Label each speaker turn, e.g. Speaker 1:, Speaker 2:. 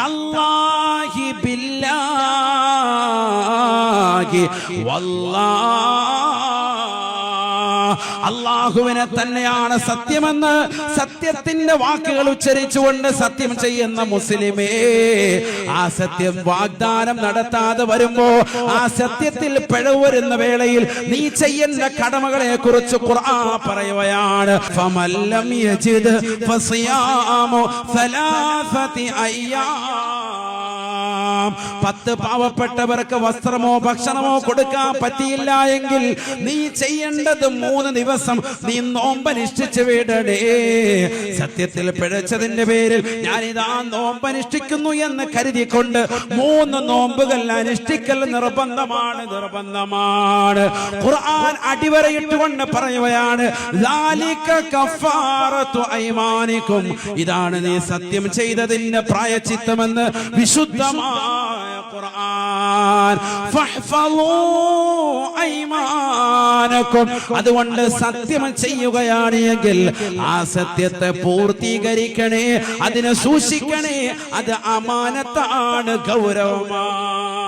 Speaker 1: തല്ലാഹി ബില്ലാഹി വല്ലാഹ്, അല്ലാഹുവിനെ തന്നെയാണ് സത്യമെന്ന് സത്യത്തിന്റെ വാക്കുകൾ ഉച്ചരിച്ചുകൊണ്ട് സത്യം ചെയ്യുന്ന മുസ്ലിമേ, ആ സത്യം വാഗ്ദാനം നടത്താതെ വരുമ്പോ ആ സത്യത്തിൽ പിഴവ് വരുന്ന വേളയിൽ നീ ചെയ്യുന്ന കടമകളെ കുറിച്ച് ഖുർആൻ പറയുകയാണ്. ഫമല്ലം യജിദ് ഫസിയാമു സലാസതി അയ്യാം, 10 പാവപ്പെട്ടവർക്ക് വസ്ത്രമോ ഭക്ഷണമോ കൊടുക്കാൻ പറ്റിയില്ല എങ്കിൽ നീ ചെയ്യേണ്ടത് 3 ദിവസം നീ നോമ്പനുഷ്ഠിച്ചു വിടണേ. സത്യത്തിൽ പിഴച്ചതിന്റെ പേരിൽ ഞാനിതാ നോമ്പനുഷ്ഠിക്കുന്നു എന്ന് കരുതിക്കൊണ്ട് 3 നോമ്പുകൾ അനുഷ്ഠിക്കൽ നിർബന്ധമാണ്. ഖുർആൻ അടിവരയിട്ടുകൊണ്ട് പറയുകയാണ്, ലാലിക കഫാറത്തു ഐമാനിക്കും, ഇതാണ് നീ സത്യം ചെയ്തതിന്റെ പ്രായശ്ചിത്തമെന്ന് വിശുദ്ധമായ ഖുർആൻ. ഫഹ്ഫളൂ ഐമാനക്കും, അതുകൊണ്ട് സത്യം ചെയ്യുകയാണ് എങ്കിൽ ആ സത്യത്തെ പൂർത്തീകരിക്കണേ, അതിനെ സൂക്ഷിക്കണേ. അത് അമാനത്താണ്, ഗൗരവമാണ്.